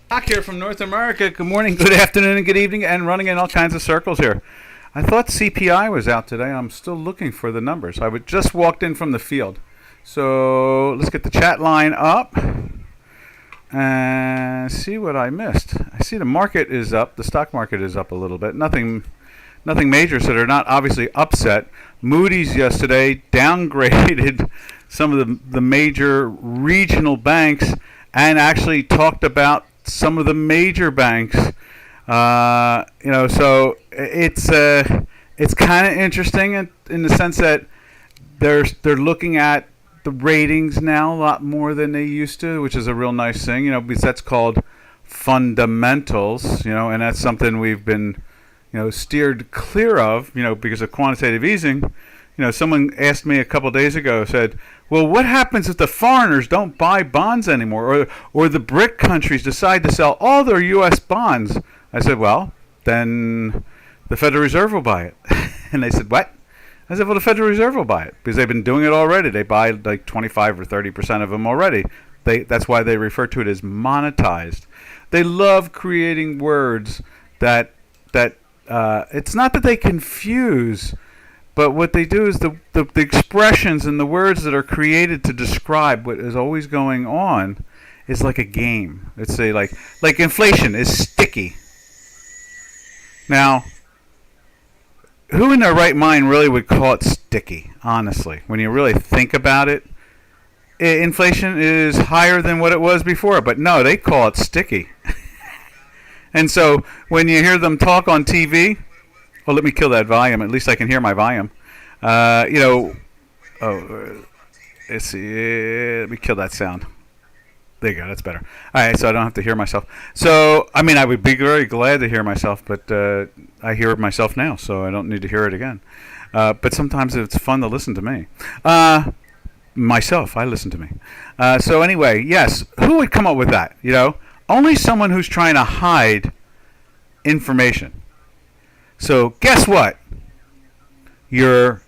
Doc here from North America. Good morning, good afternoon, and good evening, and running in all kinds of circles here. I thought CPI was out today. I'm still looking for the numbers. Just walked in from the field. So let's get the chat line up and see what I missed. I see the market is up. The stock market is up a little bit. Nothing major, so they're not obviously upset. Moody's yesterday downgraded some of the major regional banks and actually talked about some of the major banks. So it's kind of interesting in the sense that they're looking at the ratings now a lot more than they used to, which is a real nice thing. Because that's called fundamentals. And that's something we've been steered clear of. Because of quantitative easing. Someone asked me a couple days ago, said, well, what happens if the foreigners don't buy bonds anymore, or the BRIC countries decide to sell all their U.S. bonds? I said, well, then the Federal Reserve will buy it. And they said, what? I said, well, the Federal Reserve will buy it because they've been doing it already. They buy like 25 or 30% of them already. That's why they refer to it as monetized. They love creating words that it's not that they confuse, but what they do is the expressions and the words that are created to describe what is always going on is like a game. Let's say like inflation is sticky. Now, who in their right mind really would call it sticky, honestly? When you really think about it, inflation is higher than what it was before, but no, they call it sticky. And so when you hear them talk on TV, well, let me kill that volume. At least I can hear my volume. Let's see. Let me kill that sound. There you go. That's better. All right, so I don't have to hear myself. So, I mean, I would be very glad to hear myself, but I hear myself now, so I don't need to hear it again. But sometimes it's fun to listen to me. Myself, I listen to me. So anyway, yes, who would come up with that? Only someone who's trying to hide information. So guess what? Your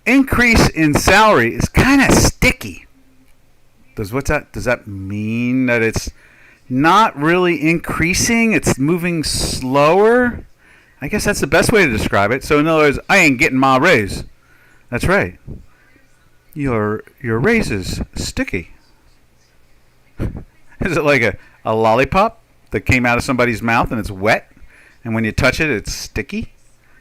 increase in salary is kind of sticky. Does that mean that it's not really increasing? It's moving slower? I guess that's the best way to describe it. So in other words, I ain't getting my raise. That's right. Your raise is sticky. Is it like a lollipop that came out of somebody's mouth and it's wet? And when you touch it, it's sticky?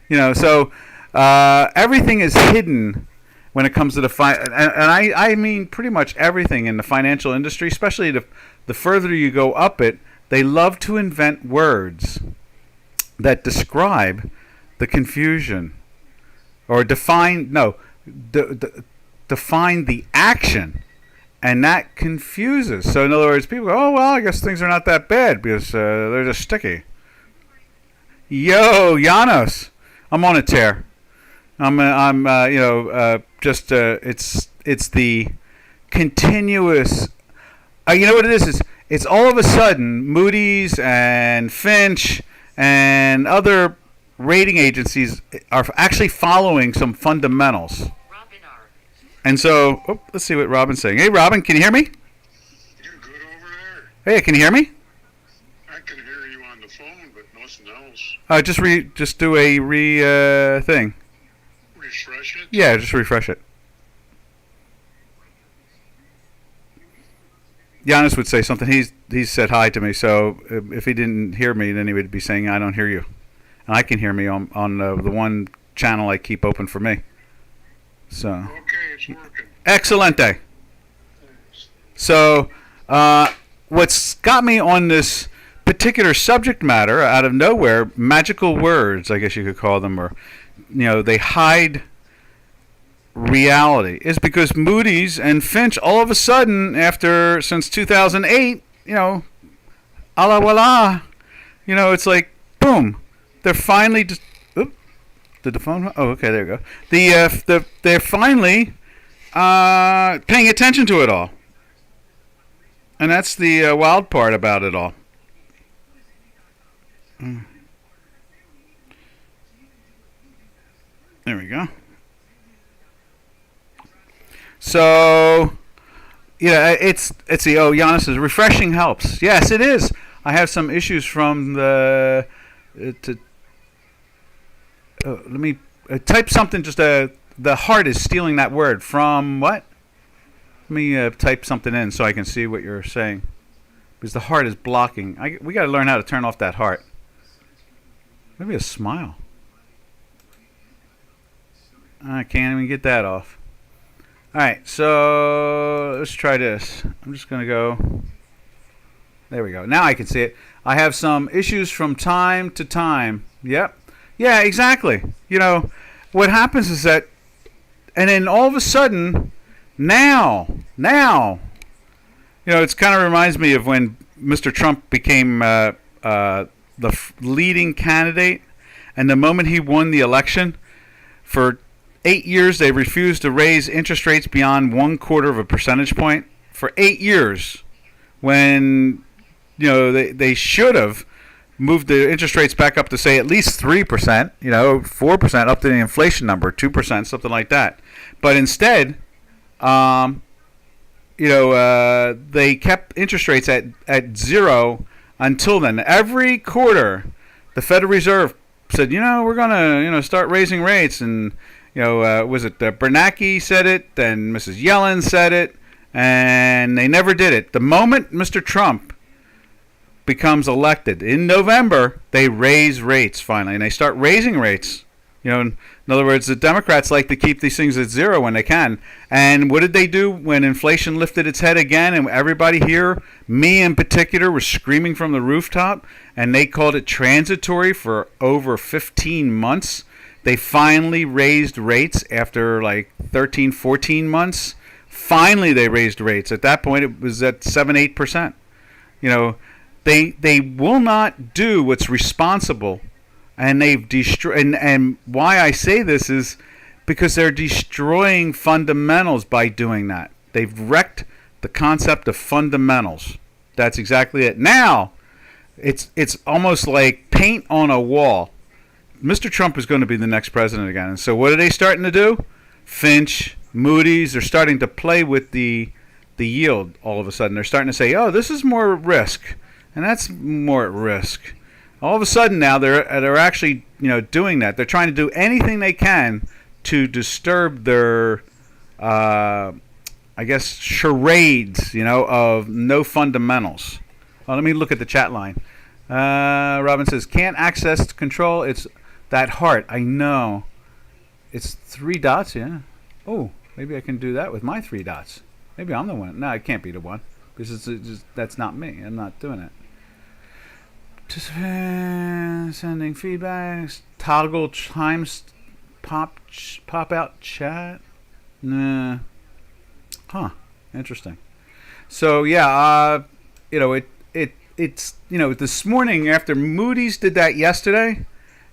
So everything is hidden when it comes to I mean pretty much everything in the financial industry, especially the further you go up it, they love to invent words that describe the confusion or define the action. And that confuses. So in other words, people go, oh, well, I guess things are not that bad because they're just sticky. Yo, Janos, I'm on a tear. It's the continuous. You know what it is? It's all of a sudden Moody's and Finch and other rating agencies are actually following some fundamentals. And so, let's see what Robin's saying. Hey, Robin, can you hear me? You're good over there? Hey, can you hear me? I can hear you on the phone, but nothing else. Just do a thing. Refresh it? Yeah, just refresh it. Giannis would say something. He's said hi to me, so if he didn't hear me, then he would be saying, I don't hear you. And I can hear me on the one channel I keep open for me. So. Okay, it's working. Excelente. So, what's got me on this particular subject matter out of nowhere, magical words, I guess you could call them, or, they hide reality, is because Moody's and Finch all of a sudden, since 2008, a la voila, it's like, boom, they're finally just, did the phone? Oh, okay, there you go. They're finally paying attention to it all, and that's the wild part about it all. There we go. So Yeah, it's the Giannis says refreshing helps. Yes, it is. I have some issues from the. Let me type something. Just the heart is stealing that word from what? Let me type something in so I can see what you're saying. Because the heart is blocking. We got to learn how to turn off that heart. Maybe a smile. I can't even get that off. Alright, so let's try this. I'm just going to go. There we go. Now I can see it. I have some issues from time to time. Yep. Yeah, exactly. You know, what happens is that, and then all of a sudden, now, you know, it kind of reminds me of when Mr. Trump became leading candidate, and the moment he won the election, for 8 years they refused to raise interest rates beyond 1/4 of a percentage point. For 8 years, when you know they should have moved the interest rates back up to say at least 3%, you know, 4% up to the inflation number, 2%, something like that. But instead, they kept interest rates at zero until then. Every quarter, the Federal Reserve said, you know, we're gonna, you know, start raising rates, and you know, was it Bernanke said it, then Mrs. Yellen said it, and they never did it. The moment Mr. Trump becomes elected in November, they raise rates finally, and they start raising rates. You know, in other words, the Democrats like to keep these things at zero when they can. And what did they do when inflation lifted its head again? And everybody here, me in particular, was screaming from the rooftop, and they called it transitory for over 15 months. They finally raised rates after like 13, 14 months. Finally, they raised rates. At that point, it was at 7-8%. You know, they will not do what's responsible. And they've destroyed. And why I say this is because they're destroying fundamentals by doing that. They've wrecked the concept of fundamentals. That's exactly it. Now, it's almost like paint on a wall. Mr. Trump is going to be the next president again. And so what are they starting to do? Finch, Moody's, they're starting to play with the yield all of a sudden. They're starting to say, oh, this is more at risk, and that's more at risk. All of a sudden now they're actually, you know, doing that. They're trying to do anything they can to disturb their, I guess, charades, you know, of no fundamentals. Well, let me look at the chat line. Robin says, can't access control. It's that heart. I know. It's 3 dots, yeah. Oh, maybe I can do that with my 3 dots. Maybe I'm the one. No, it can't be the one because that's not me. I'm not doing it. Sending feedbacks. Toggle times pop out chat. Nah. Huh. Interesting. So yeah, you know, it's you know, this morning after Moody's did that yesterday,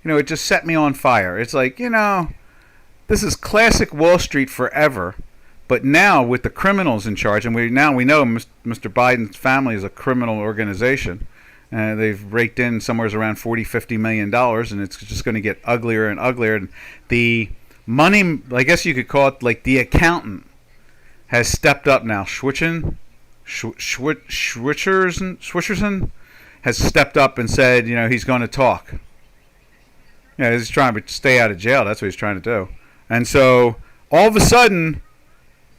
you know, it just set me on fire. It's like, you know, this is classic Wall Street forever, but now with the criminals in charge, and we know Mr. Biden's family is a criminal organization. They've raked in somewhere around $40-50 million, and it's just going to get uglier and uglier. And the money, I guess you could call it, like the accountant has stepped up now. Schwicherson has stepped up and said, you know, he's going to talk. Yeah, he's trying to stay out of jail. That's what he's trying to do. And so all of a sudden,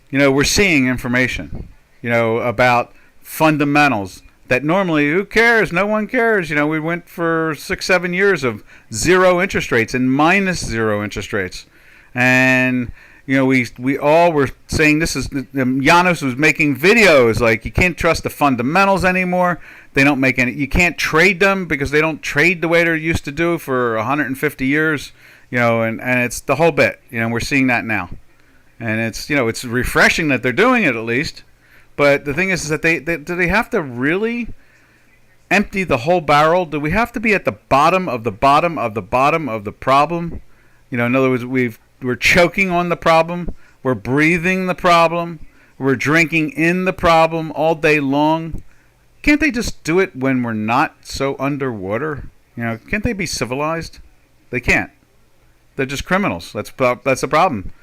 you know, we're seeing information, you know, about fundamentals that normally, who cares? No one cares. You know, we went for 6-7 years of zero interest rates and minus zero interest rates. And, you know, we all were saying this is, Giannis was making videos like you can't trust the fundamentals anymore. They don't make any, you can't trade them because they don't trade the way they're used to do for 150 years, you know, and it's the whole bit. You know, we're seeing that now. And it's, you know, it's refreshing that they're doing it at least. But the thing is that do they have to really empty the whole barrel? Do we have to be at the bottom of the bottom of the bottom of the problem? You know, in other words, we're choking on the problem. We're breathing the problem. We're drinking in the problem all day long. Can't they just do it when we're not so underwater? You know, can't they be civilized? They can't. They're just criminals. That's the problem.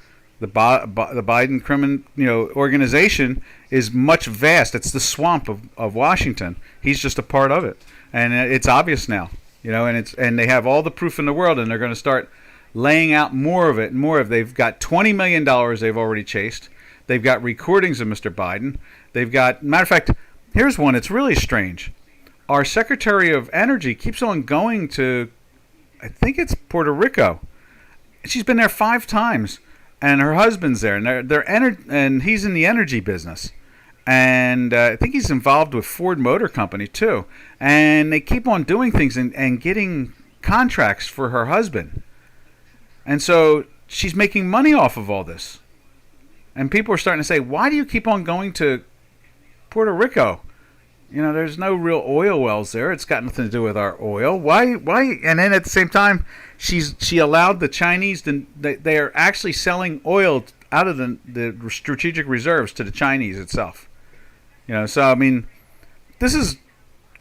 The Biden organization is much vast. It's the swamp of Washington. He's just a part of it, and it's obvious now. And they have all the proof in the world, and they're going to start laying out more of it and more of. They've got $20 million they've already chased. They've got recordings of Mr. Biden. They've got, matter of fact, here's one. It's really strange. Our Secretary of Energy keeps on going to, I think it's Puerto Rico. She's been there 5 times, and her husband's there, and and he's in the energy business, and I think he's involved with Ford Motor Company too. And they keep on doing things and getting contracts for her husband, and so she's making money off of all this. And people are starting to say, "Why do you keep on going to Puerto Rico? There's no real oil wells there. It's got nothing to do with our oil. Why? And then at the same time, she allowed the Chinese they are actually selling oil out of the strategic reserves to the Chinese itself. So I mean, this is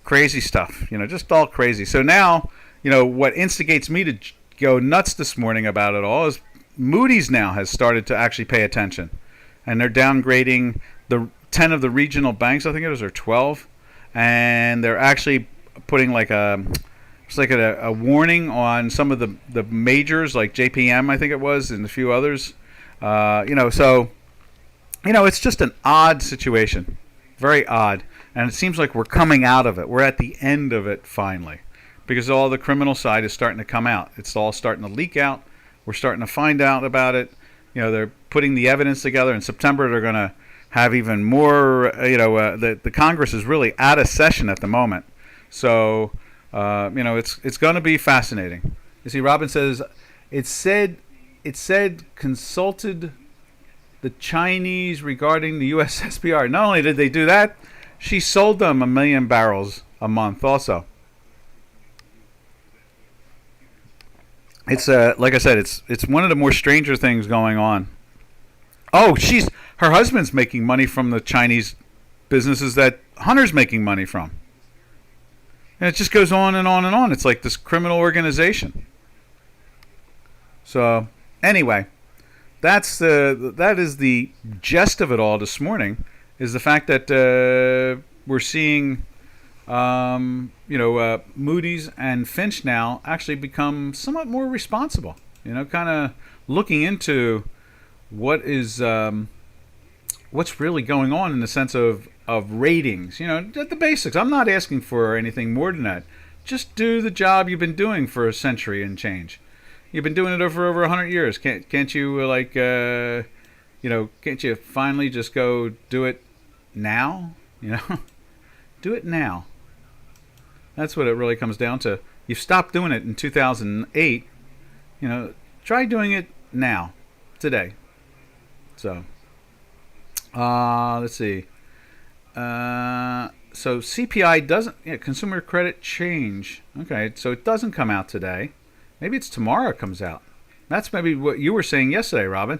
crazy stuff. Just all crazy. So now, what instigates me to go nuts this morning about it all is Moody's now has started to actually pay attention, and they're downgrading the 10 of the regional banks. I think it was, or 12. And they're actually putting like a warning on some of the majors, like JPM, I think it was, and a few others. So it's just an odd situation, very odd, and it seems like we're coming out of it. We're at the end of it finally, because all the criminal side is starting to come out. It's all starting to leak out. We're starting to find out about it. They're putting the evidence together. In September, they're going to have even more. The Congress is really out of session at the moment, so it's going to be fascinating. You see, Robin says it said consulted the Chinese regarding the U.S. SPR. Not only did they do that, she sold them 1 million barrels a month. Also, it's like I said, it's one of the more stranger things going on. Oh, her husband's making money from the Chinese businesses that Hunter's making money from. And it just goes on and on and on. It's like this criminal organization. So, anyway, that is the gist of it all this morning, is the fact that we're seeing Moody's and Finch now actually become somewhat more responsible. Kind of looking into what's really going on in the sense of ratings. The basics. I'm not asking for anything more than that. Just do the job you've been doing for a century and change. You've been doing it for over 100 years. Can't you can't you finally just go do it now? Do it now. That's what it really comes down to. You stopped doing it in 2008. Try doing it now, today. So, let's see. So CPI doesn't. Consumer credit change. Okay, so it doesn't come out today. Maybe it's tomorrow it comes out. That's maybe what you were saying yesterday, Robin.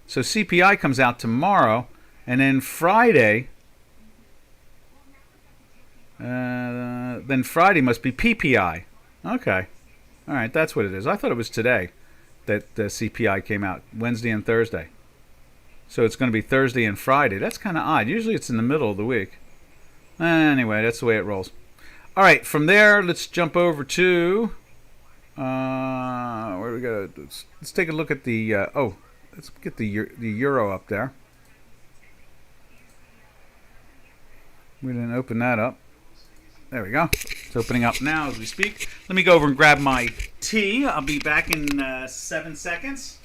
So CPI comes out tomorrow, and then Friday. Then Friday must be PPI. Okay, all right, that's what it is. I thought it was today that the CPI came out, Wednesday and Thursday. So it's going to be Thursday and Friday. That's kind of odd. Usually it's in the middle of the week. Anyway, that's the way it rolls. All right, from there, let's jump over to where do we go? Let's take a look at the let's get the euro up there. We didn't open that up. There we go. It's opening up now as we speak. Let me go over and grab my tea. I'll be back in 7 seconds.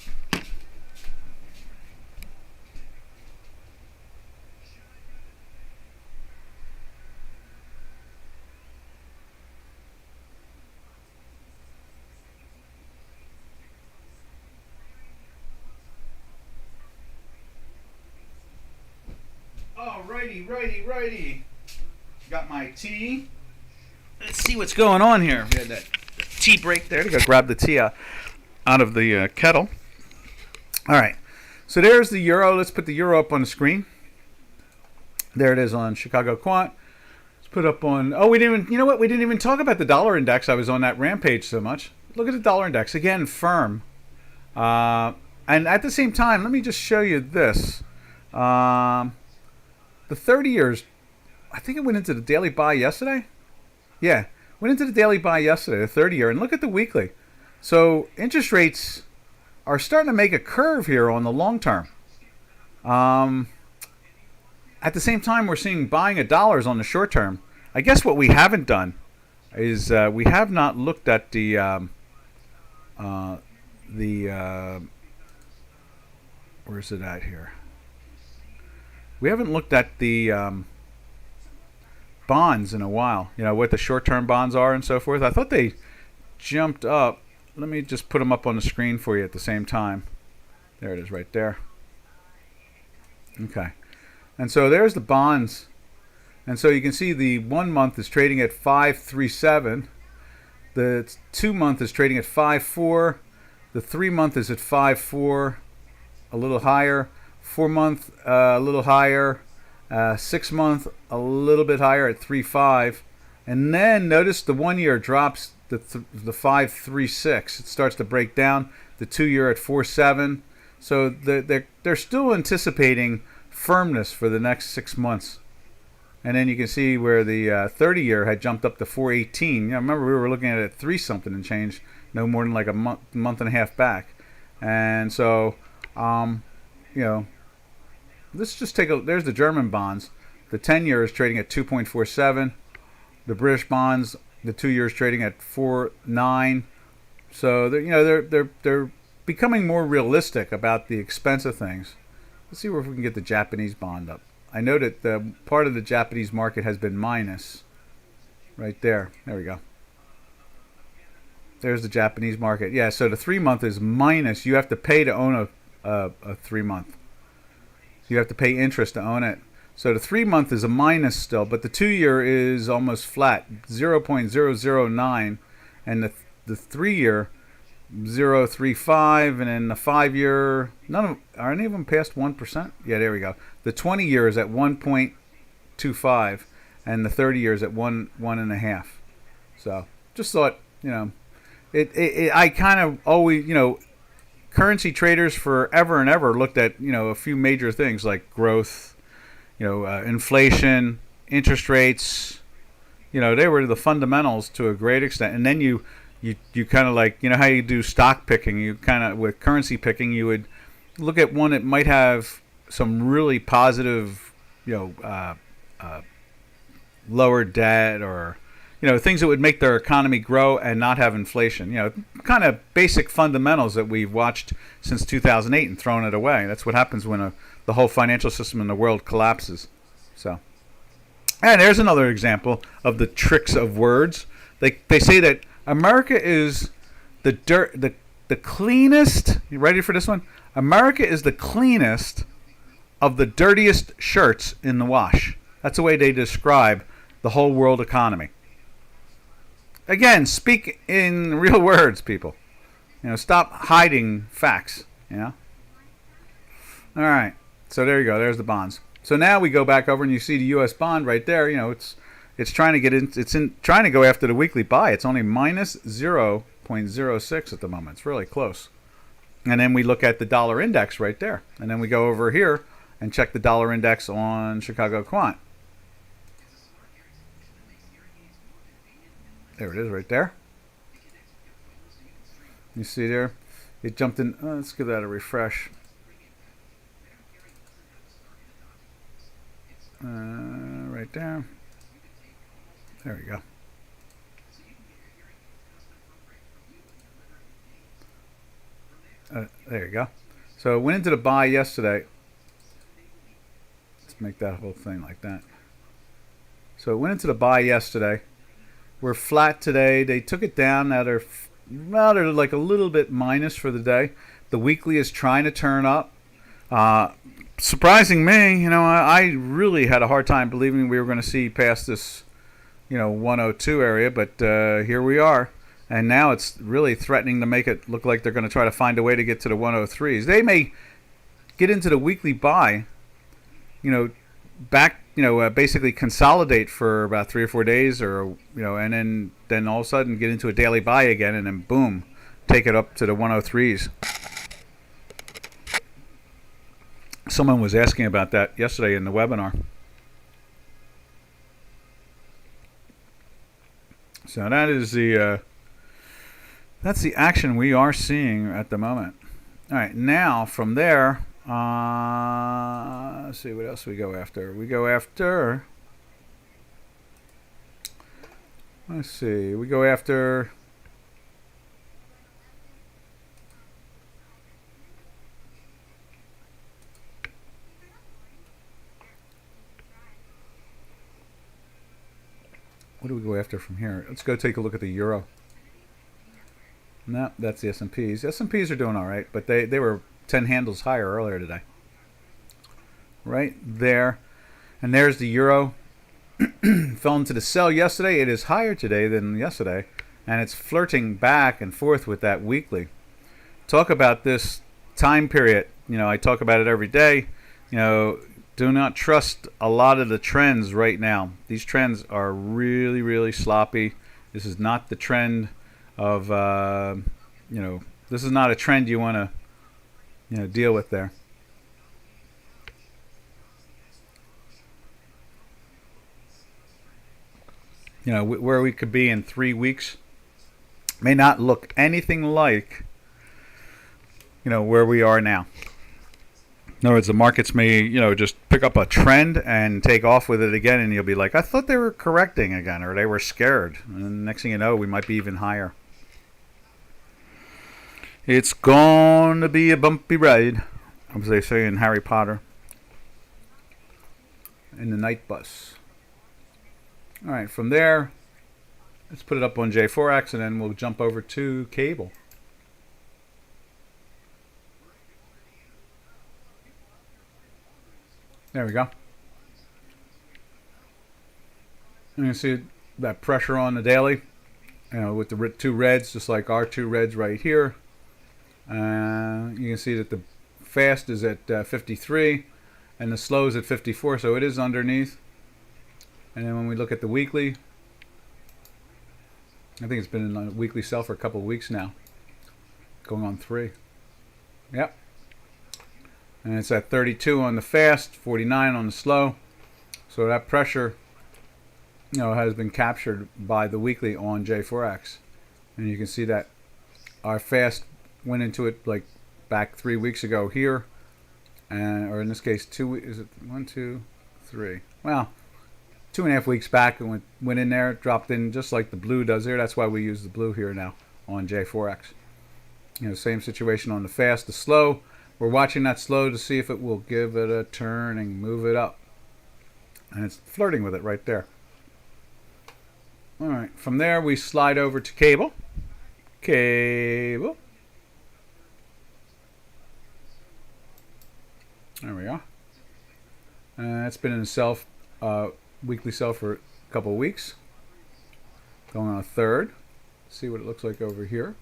Righty. Got my tea. Let's see what's going on here. We had that tea break there to go grab the tea out of the kettle. All right. So there's the euro. Let's put the euro up on the screen. There it is on Chicago Quant. Let's put up on. Oh, we didn't even. You know what? We didn't even talk about the dollar index. I was on that rampage so much. Look at the dollar index again. Firm. And at the same time, let me just show you this. Um, the 30 years, I think it went into the daily buy yesterday. Yeah, went into the daily buy yesterday, the 30 year, and look at the weekly. So interest rates are starting to make a curve here on the long term. Um, at the same time, we're seeing buying of dollars on the short term. I guess what we haven't done is we have not looked at the where's it at here? We haven't looked at the bonds in a while. You know what the short-term bonds are and so forth. I thought they jumped up. Let me just put them up on the screen for you at the same time. There it is, right there. Okay, and so there's the bonds, and so you can see the 1 month is trading at 5.37. The 2 month is trading at 5.4. The 3 month is at 5.4, a little higher. 4 month a little higher. 6 month a little bit higher at 3.5. And then notice the 1 year drops the 5.36. It starts to break down. The 2 year at 4.7. So they're still anticipating firmness for the next 6 months. And then you can see where the 30 year had jumped up to 4.18. You know, remember we were looking at it 3 something and change, no more than like a month and a half back. And so, you know, let's just take a. There's the German bonds. The 10 year is trading at 2.47. The British bonds, the 2 years trading at 4.9. So they're becoming more realistic about the expense of things. Let's see if we can get the Japanese bond up. I know that the part of the Japanese market has been minus. Right there. There we go. There's the Japanese market. Yeah, so the 3 month is minus. You have to pay to own a 3 month. So you have to pay interest to own it. So the 3 month is a minus still, but the 2 year is almost flat, 0.009, and the 3 year 0.35, and then the 5 year are any of them past 1%? Yeah, there we go. The 20 year is at 1.25, and the 30 year is at 1.5. So just thought, you know, I kind of always, you know, currency traders forever and ever looked at, you know, a few major things like growth, you know, inflation, interest rates. You know, they were the fundamentals to a great extent. And then you kind of like, you know how you do stock picking, you kind of, with currency picking, you would look at one that might have some really positive, you know, lower debt, or, you know, things that would make their economy grow and not have inflation. You know, kind of basic fundamentals that we've watched since 2008 and thrown it away. That's what happens when the whole financial system in the world collapses. So, and there's another example of the tricks of words. They say that America is the cleanest. You ready for this one? America is the cleanest of the dirtiest shirts in the wash. That's the way they describe the whole world economy. Again, speak in real words, people. You know, stop hiding facts. You know. All right. So there you go. There's the bonds. So now we go back over and you see the U.S. bond right there. You know, it's trying to get in. Trying to go after the weekly buy. It's only minus 0.06 at the moment. It's really close. And then we look at the dollar index right there. And then we go over here and check the dollar index on Chicago Quant. There it is right there. You see there? It jumped in. Let's give that a refresh. Right there. There we go. There you go. So it went into the buy yesterday. Let's make that whole thing like that. So it went into the buy yesterday. We're flat today. They took it down. Now they're like a little bit minus for the day. The weekly is trying to turn up. Surprising me, you know, I really had a hard time believing we were going to see past this, you know, 102 area, but here we are. And now it's really threatening to make it look like they're going to try to find a way to get to the 103s. They may get into the weekly buy, you know, back, you know, basically consolidate for about 3 or 4 days, or, you know, and then all of a sudden get into a daily buy again, and then boom, take it up to the 103s. Someone was asking about that yesterday in the webinar. So that is that's the action we are seeing at the moment. All right, now from there, let's see what else we go after. We go after. Let's see. We go after. What do we go after from here? Let's go take a look at the euro. No, that's the S&Ps. S&Ps are doing all right, but they were 10 handles higher earlier today. Right there. And there's the euro. Fell into the sell yesterday. It is higher today than yesterday, and it's flirting back and forth with that weekly. Talk about this time period. You know, I talk about it every day. You know, do not trust a lot of the trends right now. These trends are really, really sloppy. This is not the trend of, this is not a trend you want to, deal with there. Where we could be in 3 weeks may not look anything like, where we are now. In other words, the markets may, just pick up a trend and take off with it again, and you'll be like, I thought they were correcting again, or they were scared. And the next thing you know, we might be even higher. It's going to be a bumpy ride, as they say in Harry Potter, in the night bus. All right, from there, let's put it up on J4X, and then we'll jump over to cable. There we go. And you see that pressure on the daily, with the two reds, just like our two reds right here. You can see that the fast is at 53, and the slow is at 54, so it is underneath. And then when we look at the weekly, I think it's been in a weekly sell for a couple of weeks now, going on 3. Yep. And it's at 32 on the fast, 49 on the slow. So that pressure, has been captured by the weekly on J4X. And you can see that our fast went into it like back 3 weeks ago here, or in this case, is it 1, 2, 3? Well, 2.5 weeks back, and went in there, dropped in just like the blue does there. That's why we use the blue here now on J4X. Same situation on the fast, the slow. We're watching that slow to see if it will give it a turn and move it up. And it's flirting with it right there. All right, from there we slide over to cable. Cable. There we are. It's been in a weekly sell for a couple of weeks. Going on a 3rd. See what it looks like over here.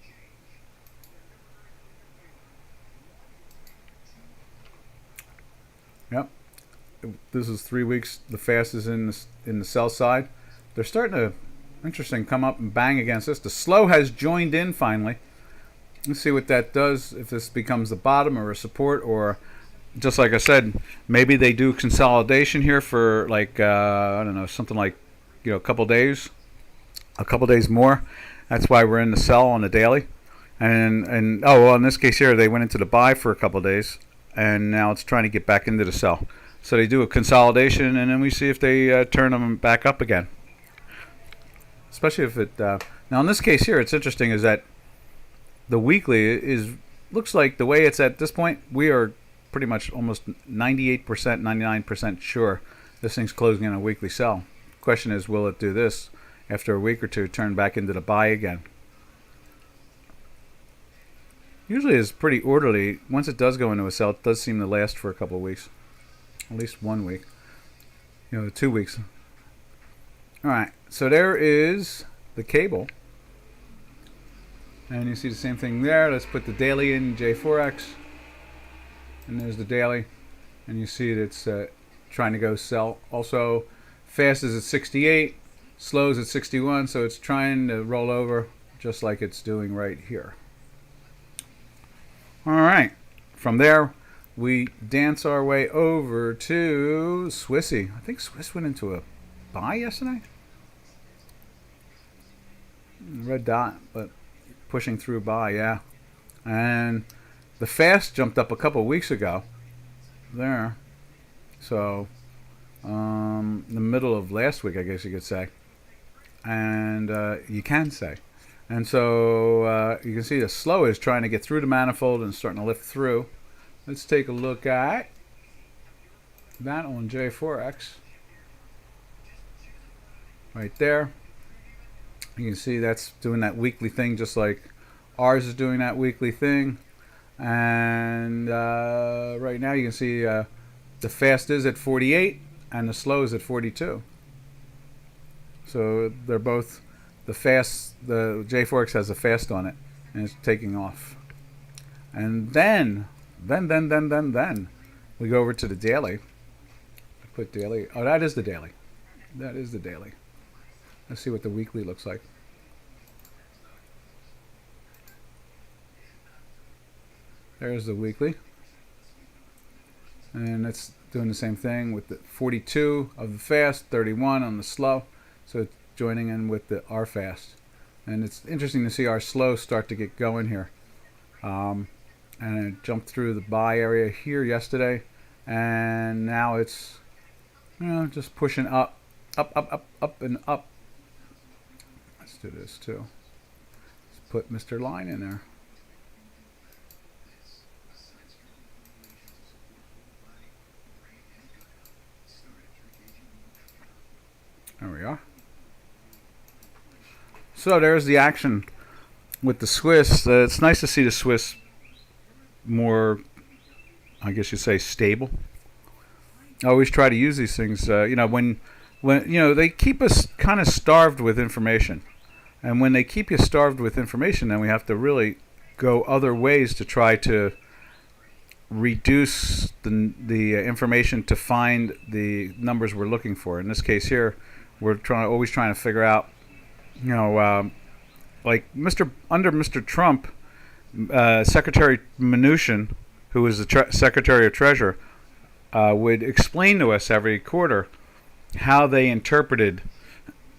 Yep. This is 3 weeks. The fast is in the sell side. They're starting to, interesting, come up and bang against this. The slow has joined in finally. Let's see what that does, if this becomes the bottom or a support, or just like I said, maybe they do consolidation here for like, I don't know, something like, a couple days more. That's why we're in the sell on the daily. And in this case here, they went into the buy for a couple days, and now it's trying to get back into the sell. So they do a consolidation, and then we see if they turn them back up again. Especially if it now in this case here, it's interesting is that the weekly looks like the way it's at this point, we are pretty much almost 98%, 99% sure this thing's closing in a weekly sell. Question is, will it do this after a week or two, turn back into the buy again? Usually it's pretty orderly. Once it does go into a sell, it does seem to last for a couple of weeks. At least 1 week. 2 weeks. All right, so there is the cable. And you see the same thing there. Let's put the daily in J4X. And there's the daily. And you see that it's trying to go sell. Also, fast is at 68. Slow is at 61. So it's trying to roll over just like it's doing right here. All right. From there, we dance our way over to Swissy. I think Swiss went into a buy yesterday. Red dot, but pushing through buy, yeah. And the fast jumped up a couple weeks ago. There. So, the middle of last week, I guess you could say. And you can say. And so you can see the slow is trying to get through the manifold and starting to lift through. Let's take a look at that on J4X. Right there. You can see that's doing that weekly thing just like ours is doing that weekly thing. And right now you can see the fast is at 48 and the slow is at 42. So they're both, the J4X has a fast on it and it's taking off. And then we go over to the daily. I put daily. Oh, that is the daily. That is the daily. Let's see what the weekly looks like. There's the weekly. And it's doing the same thing with the 42 of the fast, 31 on the slow. So it's joining in with the our fast. And it's interesting to see our slow start to get going here. And it jumped through the buy area here yesterday. And now it's, just pushing up, up, and up. Let's do this too. Let's put Mr. Line in there. There we are. So there's the action with the Swiss. It's nice to see the Swiss more, I guess you'd say, stable. I always try to use these things, when they keep us kind of starved with information. And when they keep you starved with information, then we have to really go other ways to try to reduce the information to find the numbers we're looking for. In this case here, we're always trying to figure out, like under Mr. Trump, Secretary Mnuchin, who was the Secretary of Treasury, would explain to us every quarter how they interpreted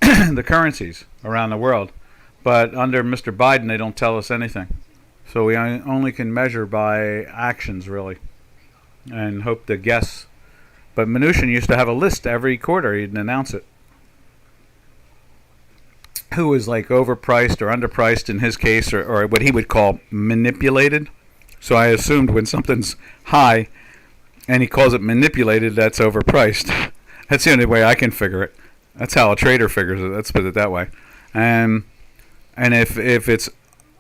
the currencies around the world. But under Mr. Biden, they don't tell us anything. So we only can measure by actions, really, and hope to guess. But Mnuchin used to have a list every quarter. He'd announce it. Who was like overpriced or underpriced in his case, or what he would call manipulated. So I assumed when something's high and he calls it manipulated, that's overpriced. That's the only way I can figure it. That's how a trader figures it. Let's put it that way. And if it's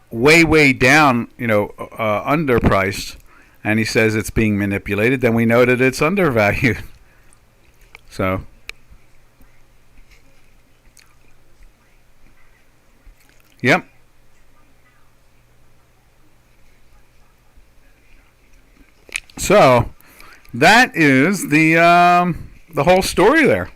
way down, underpriced, and he says it's being manipulated, then we know that it's undervalued. So. Yep. So that is the whole story there.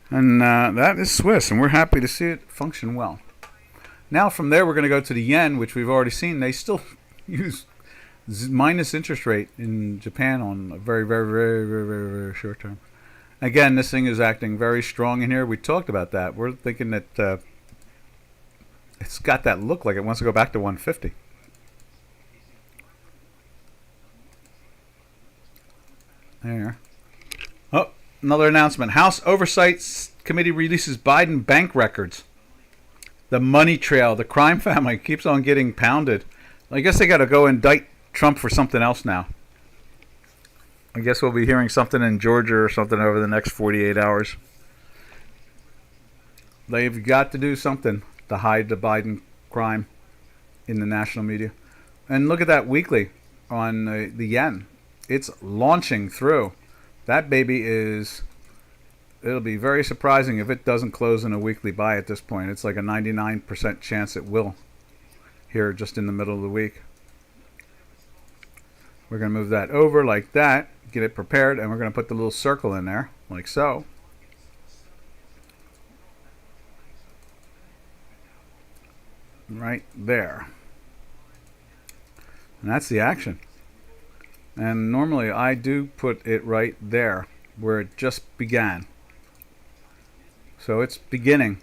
And that is Swiss, and we're happy to see it function well. Now from there we're going to go to the yen, which we've already seen. They still use minus interest rate in Japan on a very, very, very, very, very, very short term. Again, this thing is acting very strong in here. We talked about that. We're thinking that it's got that look like it wants to go back to 150. There. Oh, another announcement. House Oversight Committee releases Biden bank records. The money trail, the crime family keeps on getting pounded. I guess they got to go indict Trump for something else now. I guess we'll be hearing something in Georgia or something over the next 48 hours. They've got to do something to hide the Biden crime in the national media. And look at that weekly on the yen. It's launching through. That baby it'll be very surprising if it doesn't close in a weekly buy at this point. It's like a 99% chance it will here just in the middle of the week. We're going to move that over like that, get it prepared, and we're going to put the little circle in there, like so. Right there. And that's the action. And normally I do put it right there where it just began. So it's beginning.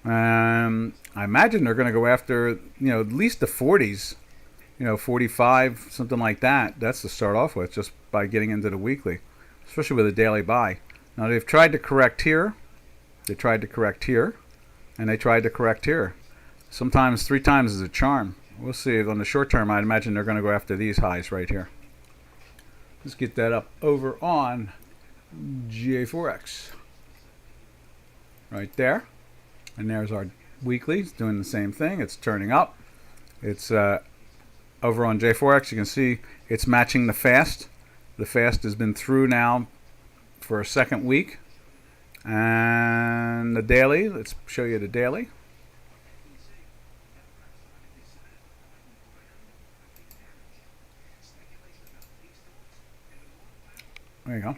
I imagine they're going to go after, at least the 40s, 45, something like that. That's to start off with, just by getting into the weekly, especially with a daily buy. Now they've tried to correct here. They tried to correct here. And they tried to correct here. Sometimes 3 times is a charm. We'll see. On the short term, I'd imagine they're going to go after these highs right here. Let's get that up over on J4X. Right there. And there's our weekly. It's doing the same thing. It's turning up. It's over on J4X. You can see it's matching the fast. The fast has been through now for a second week. And the daily. Let's show you the daily. There you go.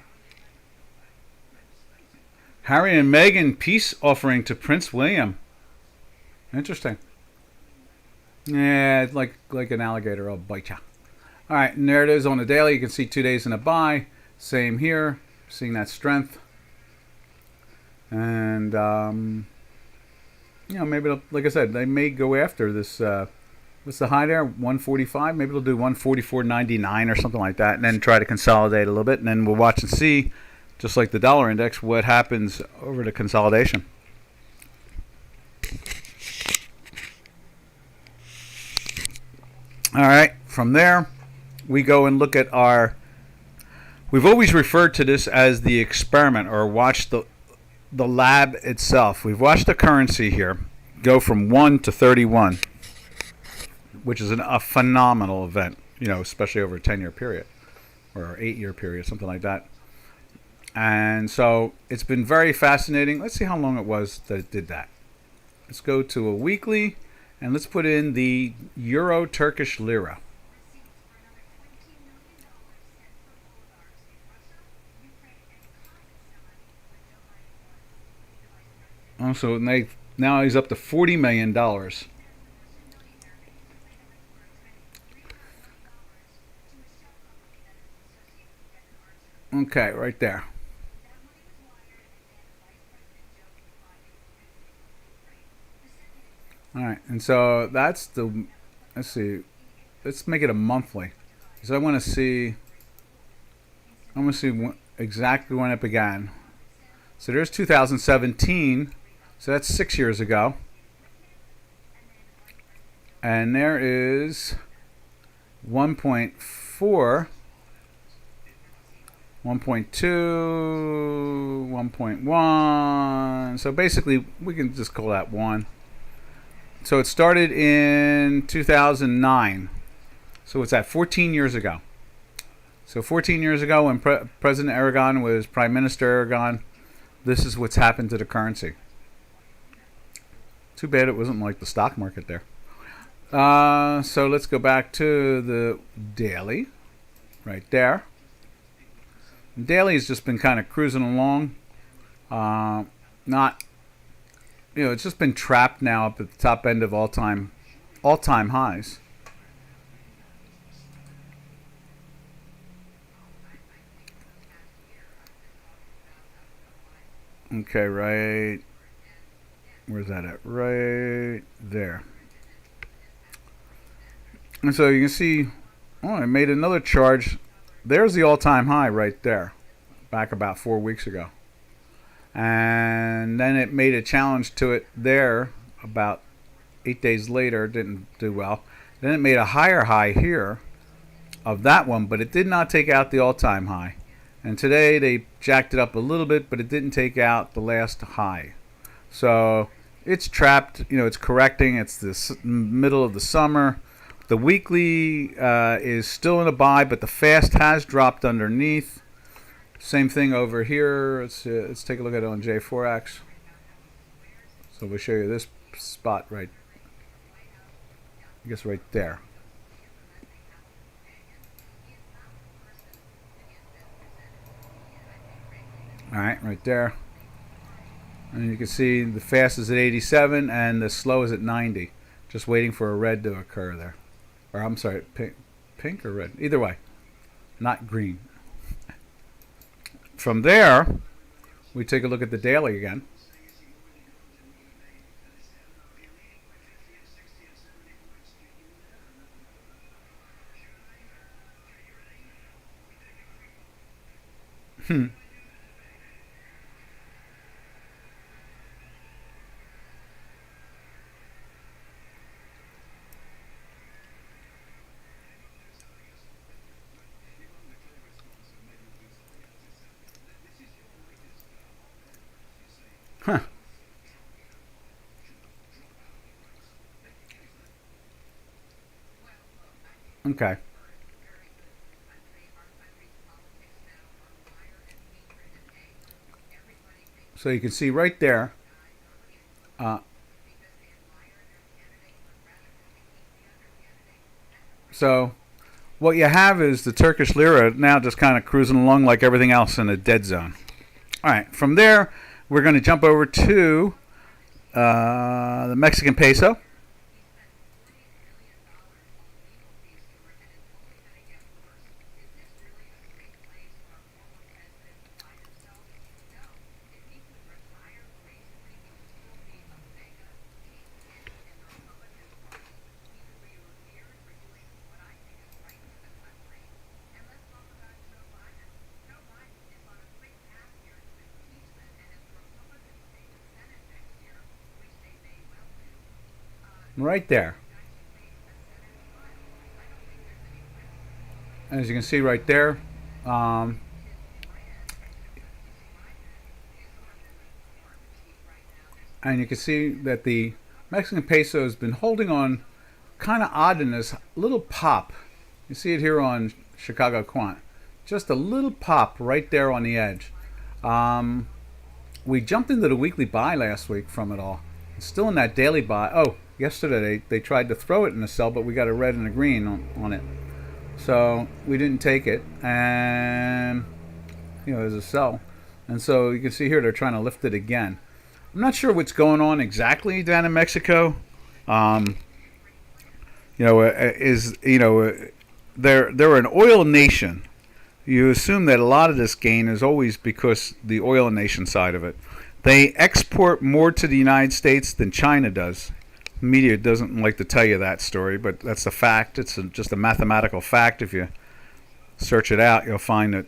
Harry and Meghan peace offering to Prince William. Interesting. Yeah, it's like an alligator. I'll bite ya. All right, and there it is on the daily. You can see 2 days in a buy. Same here. Seeing that strength. And, maybe, like I said, they may go after this. What's the high there? 145. Maybe they'll do 144.99 or something like that, and then try to consolidate a little bit, and then we'll watch and see, just like the dollar index, what happens over the consolidation. All right. From there, we go and look at our. We've always referred to this as the experiment, or watch the lab itself. We've watched the currency here go from 1 to 31. Which is a phenomenal event, especially over a 10-year period or 8-year period, something like that. And so it's been very fascinating. Let's see how long it was that it did that. Let's go to a weekly, and let's put in the Euro Turkish Lira. Also, now he's up to $40 million. Okay, right there. All right, and so that's the. Let's see. Let's make it a monthly, because I want to see. I want to see exactly when it began. So there's 2017. So that's 6 years ago. And there is 1.4. 1.2, 1.1. So basically, we can just call that 1. So it started in 2009. So it's at 14 years ago. So 14 years ago, when President Erdogan was Prime Minister Erdogan, this is what's happened to the currency. Too bad it wasn't like the stock market there. So let's go back to the daily. Right there. Daily has just been kind of cruising along. It's just been trapped now up at the top end of all-time highs. Okay, right. Where's that at? Right there. And so you can see, I made another charge. There's the all-time high right there, back about 4 weeks ago. And then it made a challenge to it there about 8 days later. Didn't do well. Then it made a higher high here of that one, but it did not take out the all-time high. And today they jacked it up a little bit, but it didn't take out the last high. So it's trapped. It's correcting. It's the middle of the summer. The weekly is still in a buy, but the fast has dropped underneath. Same thing over here. Let's take a look at it on J4X. So we'll show you this spot right, I guess right there. All right there. And you can see the fast is at 87 and the slow is at 90. Just waiting for a red to occur there. or I'm sorry, pink or red. Either way, not green. From there, we take a look at the daily again. Hmm. Huh. Okay. So you can see right there. Uh, so what you have is the Turkish lira now just kind of cruising along like everything else in a dead zone. All right. From there, we're going to jump over to the Mexican peso. Right there. As you can see right there, um, and you can see that the Mexican peso has been holding on kind of odd in this little pop. You see it here on Chicago Quant. Just a little pop right there on the edge. Um, we jumped into the weekly buy last week from it all. It's still in that daily buy. Oh, yesterday they tried to throw it in the sell, but we got a red and a green on it. So we didn't take it, and there's a sell. And so you can see here they're trying to lift it again. I'm not sure what's going on exactly down in Mexico. Um, they're an oil nation. You assume that a lot of this gain is always because the oil nation side of it. They export more to the United States than China does. Media doesn't like to tell you that story, but that's a fact. It's just a mathematical fact. If you search it out, you'll find that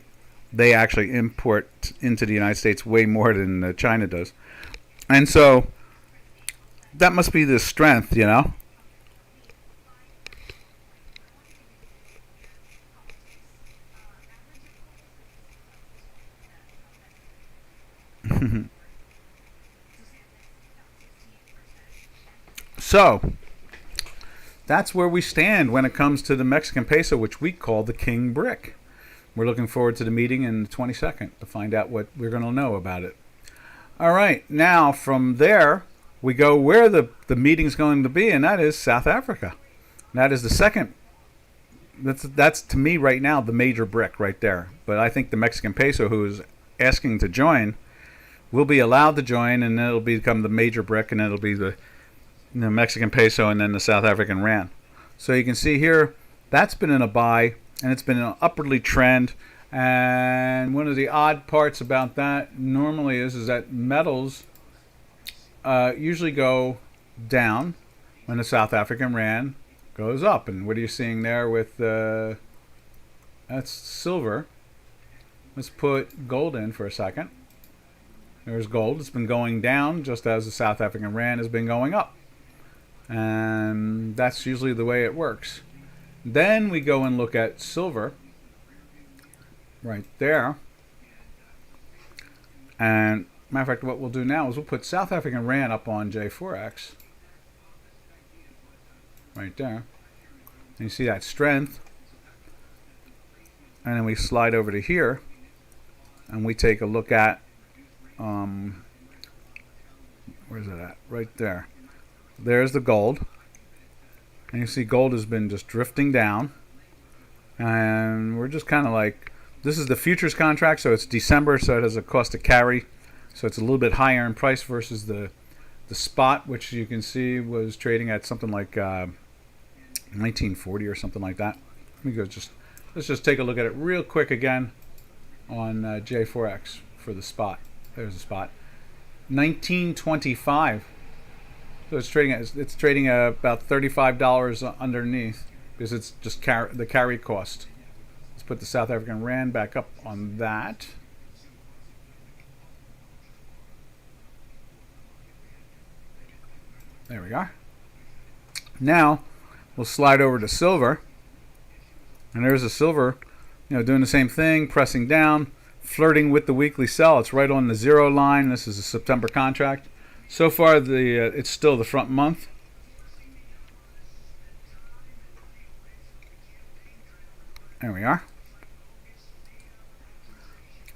they actually import into the United States way more than China does. And so that must be the strength, So that's where we stand when it comes to the Mexican peso, which we call the king brick. We're looking forward to the meeting in the 22nd to find out what we're going to know about it. All right, now from there, we go where the meeting's going to be, and that is South Africa. That is the second. That's to me right now the major brick right there. But I think the Mexican peso, who is asking to join, will be allowed to join, and it'll become the major brick, and it'll be the Mexican peso and then the South African rand. So you can see here that's been in a buy, and it's been an upwardly trend. And one of the odd parts about that normally is that metals usually go down when the South African rand goes up. And what are you seeing there with that's silver. Let's put gold in for a second. There's gold. It's been going down just as the South African rand has been going up. And that's usually the way it works. Then we go and look at silver right there. And matter of fact, what we'll do now is we'll put South African rand up on J4X right there. And you see that strength. And then we slide over to here and we take a look at where's it at? Right there. There's the gold. And you see gold has been just drifting down. And we're just kind of like, this is the futures contract, so it's December, so it has a cost to carry. So it's a little bit higher in price versus the spot, which you can see was trading at something like 1940 or something like that. Let me go let's just take a look at it real quick again on J4X for the spot. There's the spot. 1925. So it's trading at about $35 underneath because it's just the carry cost. Let's put the South African Rand back up on that. There we are. Now we'll slide over to silver, and there's a silver, doing the same thing, pressing down, flirting with the weekly sell. It's right on the 0 line. This is a September contract. So far, it's still the front month. There we are.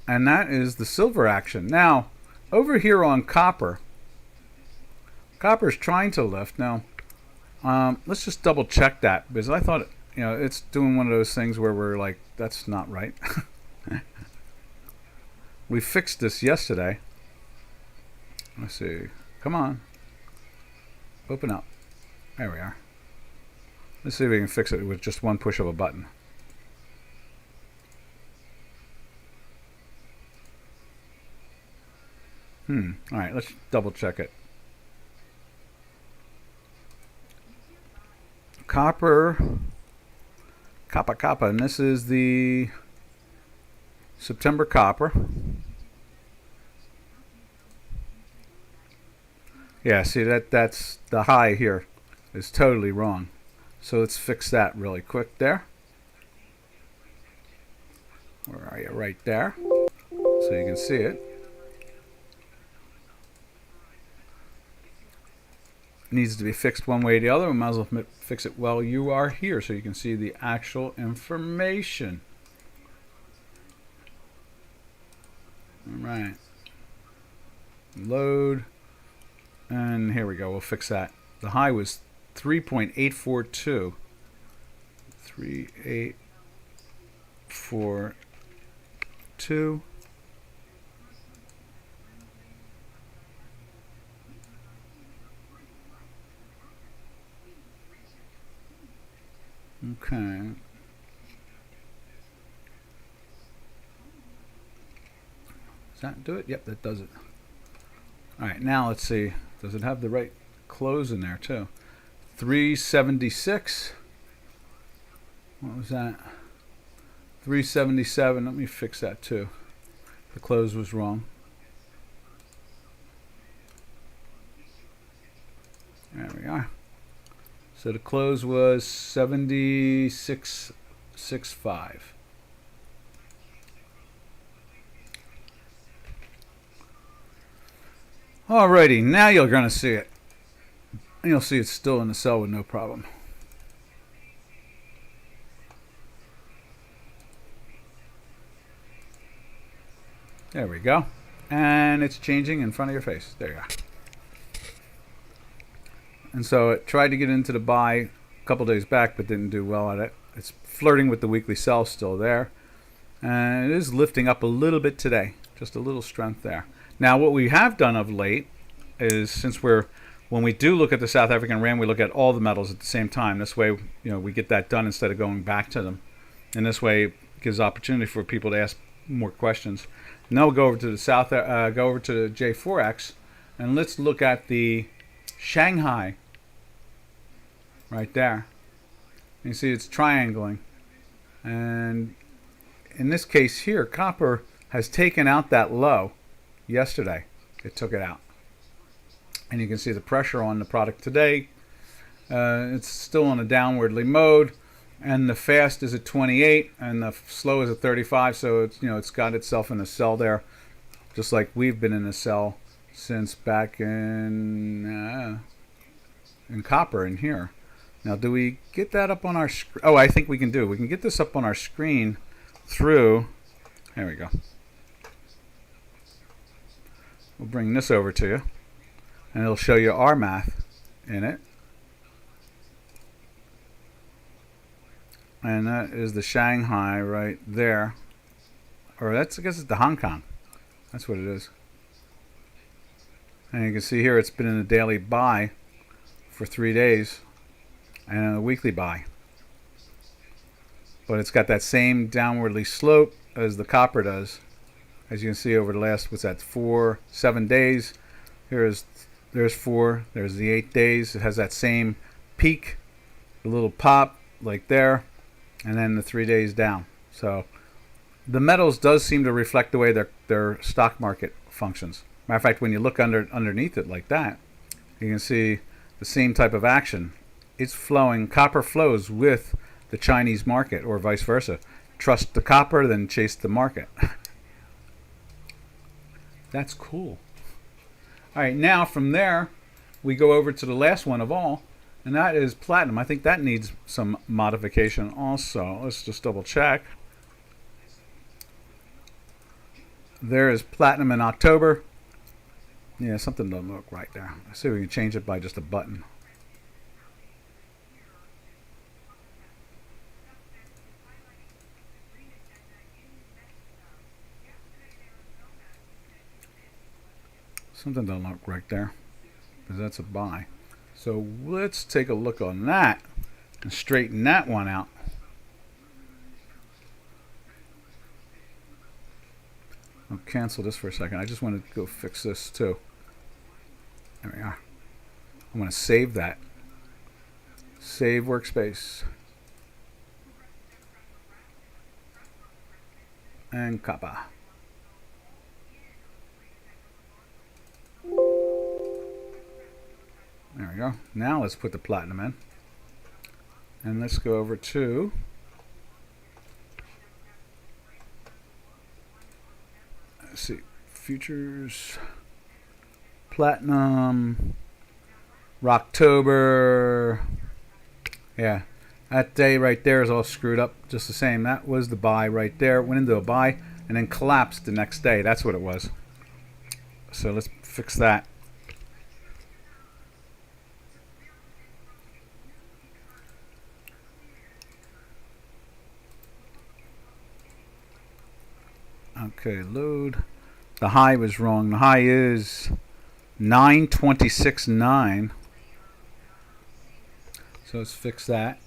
And that is the silver action. Now, over here on copper, copper's trying to lift. Now, let's just double check that, because I thought, it's doing one of those things where we're like, that's not right. We fixed this yesterday. Let's see. Come on. Open up. There we are. Let's see if we can fix it with just one push of a button. Alright, let's double check it. Copper, and this is the September copper. Yeah, see that's the high here is totally wrong. So let's fix that really quick there. Where are you? Right there. So you can see it. Needs to be fixed one way or the other. We might as well fix it while you are here so you can see the actual information. Alright. Load. And here we go. We'll fix that. The high was 3.842. 3.842. Okay. Does that do it? Yep, that does it. Alright, now let's see. Does it have the right close in there too? 376. What was that? 377. Let me fix that too. The close was wrong. There we are. So the close was 76.65. Alrighty, now you're going to see it. And you'll see it's still in the cell with no problem. There we go. And it's changing in front of your face. There you are. And so it tried to get into the buy a couple days back, but didn't do well at it. It's flirting with the weekly sell still there. And it is lifting up a little bit today. Just a little strength there. Now, what we have done of late is, when we do look at the South African Rand, we look at all the metals at the same time. This way, we get that done instead of going back to them. And this way, it gives opportunity for people to ask more questions. Now we'll go over to the J4X, and let's look at the Shanghai. Right there. You see it's triangling. And in this case here, copper has taken out that low yesterday. It took it out. And you can see the pressure on the product today. It's still on a downwardly mode. And the fast is at 28 and the slow is at 35. So it's got itself in a cell there. Just like we've been in a cell since back in copper in here. Now, do we get that up on our screen? Oh, I think we can do. We can get this up on our screen through. There we go. We'll bring this over to you, and it'll show you our math in it. And that is the Shanghai right there. Or I guess it's the Hong Kong. That's what it is. And you can see here it's been in a daily buy for 3 days. and a weekly buy. But it's got that same downwardly slope as the copper does. As you can see over the last, what's that, 7 days. There's 4. There's the 8 days. It has that same peak, the little pop like there, and then the 3 days down. So the metals does seem to reflect the way their stock market functions. Matter of fact, when you look underneath it like that, you can see the same type of action. It's flowing. Copper flows with the Chinese market, or vice versa. Trust the copper, then chase the market. That's cool. All right, now from there, we go over to the last one of all, and that is platinum. I think that needs some modification also. Let's just double check. There is platinum in October. Yeah, something doesn't look right there. Let's see if we can change it by just a button. Something doesn't look right there, because that's a buy. So let's take a look on that and straighten that one out. I'll cancel this for a second. I just want to go fix this too. There we are. I'm going to save that. Save workspace. And copper. There we go. Now let's put the platinum in. And let's go over to let's see, futures, platinum, Rocktober. Yeah, that day right there is all screwed up just the same. That was the buy right there. Went into a buy and then collapsed the next day. That's what it was. So let's fix that. Okay, load. The high was wrong. The high is 926.9. So let's fix that.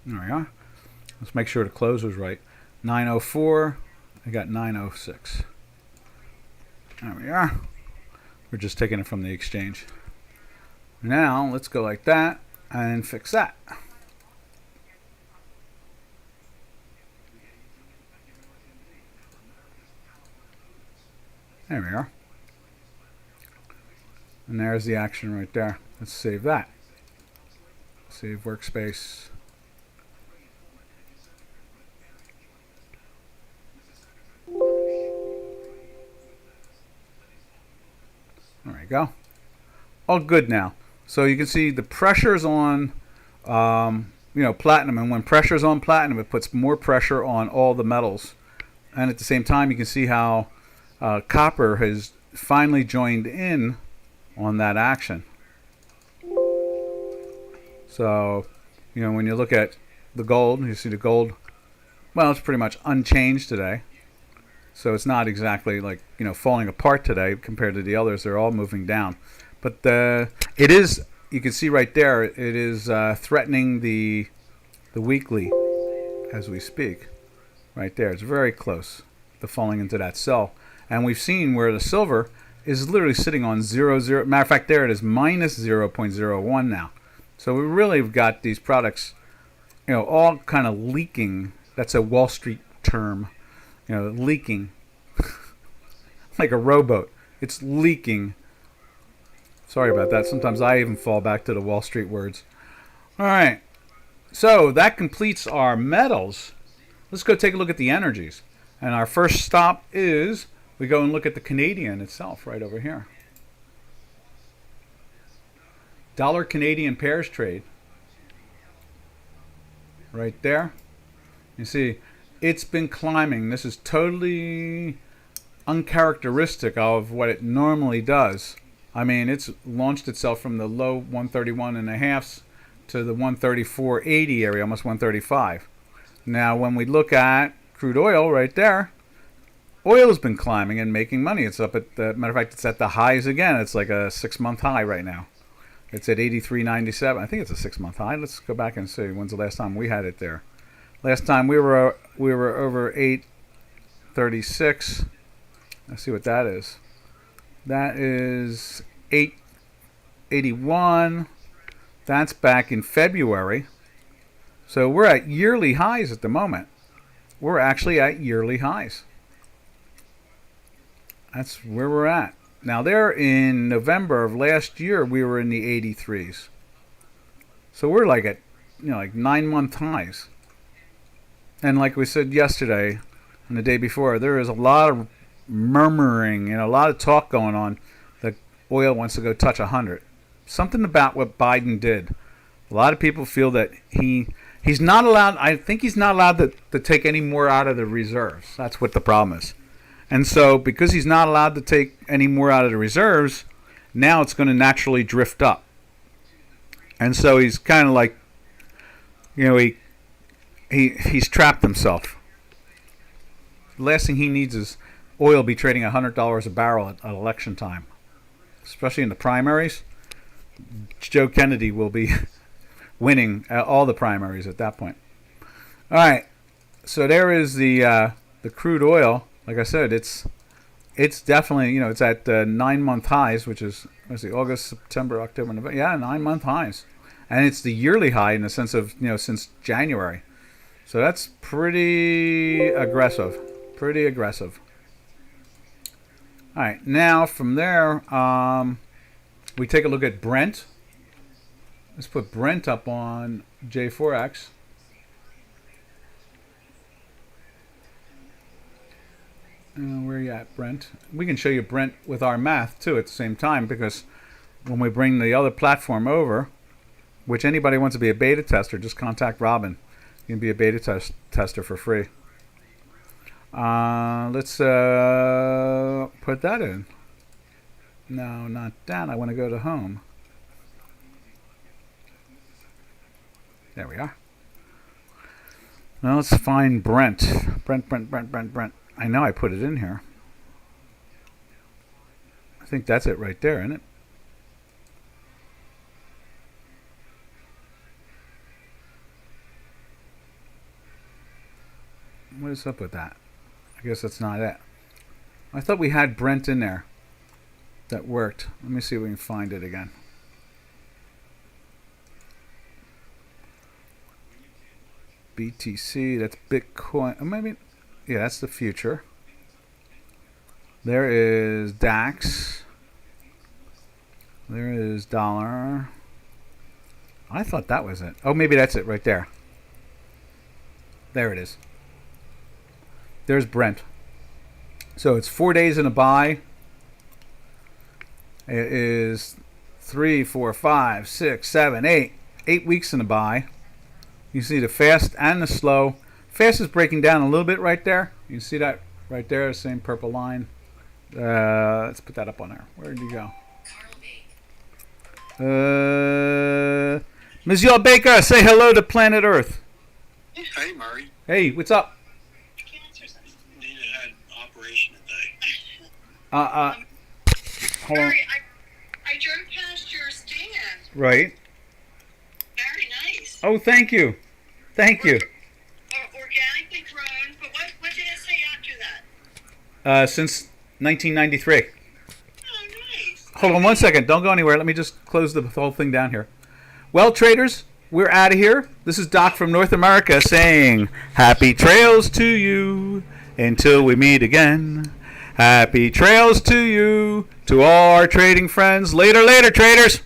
There we are. Let's make sure the close was right. 904. I got 906. There we are. We're just taking it from the exchange. Now let's go like that and fix that. There we are. And there's the action right there. Let's save that. Save workspace. There we go. All good now. So you can see the pressure's on, platinum, and when pressure's on platinum, it puts more pressure on all the metals. And at the same time, you can see how copper has finally joined in on that action. So, when you look at the gold, you see the gold. Well, it's pretty much unchanged today. So it's not exactly like, falling apart today compared to the others. They're all moving down. But it is, you can see right there, it is threatening the weekly as we speak. Right there. It's very close to falling into that cell. And we've seen where the silver is literally sitting on 0.0. Matter of fact, there it is, minus 0.01 now. So we really have got these products, all kind of leaking. That's a Wall Street term. Leaking like a rowboat. It's leaking. Sorry about that. Sometimes I even fall back to the Wall Street words. All right. So that completes our metals. Let's go take a look at the energies. And our first stop is we go and look at the Canadian itself right over here. Dollar Canadian pairs trade. Right there. You see, it's been climbing. This is totally uncharacteristic of what it normally does. I mean, it's launched itself from the low 131 and a halfs to the 134.80 area, almost 135. Now, when we look at crude oil right there, oil has been climbing and making money. It's up at the matter of fact, it's at the highs again. It's like a 6-month high right now. It's at 83.97. I think it's a 6-month high. Let's go back and see when's the last time we had it there. Last time we were over 836. Let's see what that is. That is 881. That's back in February. So we're at yearly highs at the moment. We're actually at yearly highs. That's where we're at. Now there in November of last year, we were in the 83s. So we're like at, like 9-month highs. And like we said yesterday and the day before, there is a lot of murmuring and a lot of talk going on that oil wants to go touch 100. Something about what Biden did. A lot of people feel that he's not allowed. I think he's not allowed to take any more out of the reserves. That's what the problem is. And so because he's not allowed to take any more out of the reserves, now it's going to naturally drift up. And so he's kind of like, he's trapped himself. The last thing he needs is oil be trading $100 a barrel at election time, especially in the primaries. Joe Kennedy will be winning all the primaries at that point. All right, so there is the crude oil. Like I said, it's definitely it's at 9-month highs, which is August, September, October, November. Yeah, 9-month highs, and it's the yearly high in the sense of since January. So that's pretty aggressive. Pretty aggressive. All right, now from there, we take a look at Brent. Let's put Brent up on J4X. Where are you at, Brent? We can show you Brent with our math, too, at the same time, because when we bring the other platform over, which anybody wants to be a beta tester, just contact Robin. You can be a beta tester for free. Let's put that in. No, not that. I want to go to home. There we are. Now let's find Brent. Brent. I know I put it in here. I think that's it right there, isn't it? What is up with that? I guess that's not it. I thought we had Brent in there. That worked. Let me see if we can find it again. BTC, that's Bitcoin. Oh, maybe, yeah, that's the future. There is DAX. There is dollar. I thought that was it. Oh, maybe that's it right there. There it is. There's Brent. So it's 4 days in a buy. It is 3, 4, 5, 6, 7, 8. 8 weeks in a buy. You see the fast and the slow. Fast is breaking down a little bit right there. You see that right there, the same purple line. Let's put that up on there. Where did you go? Monsieur Baker, say hello to planet Earth. Hey, Murray. Hey, what's up? Needed an operation today. Hold on. Murray, I drove past your stand. Right. Very nice. Oh, thank you. Thank you. Organically grown, but what did it say after that? Since 1993. Oh, nice. Hold on one second. Don't go anywhere. Let me just close the whole thing down here. Well, traders, we're out of here. This is Doc from North America saying happy trails to you until we meet again. Happy trails to you, to all our trading friends. Later, traders.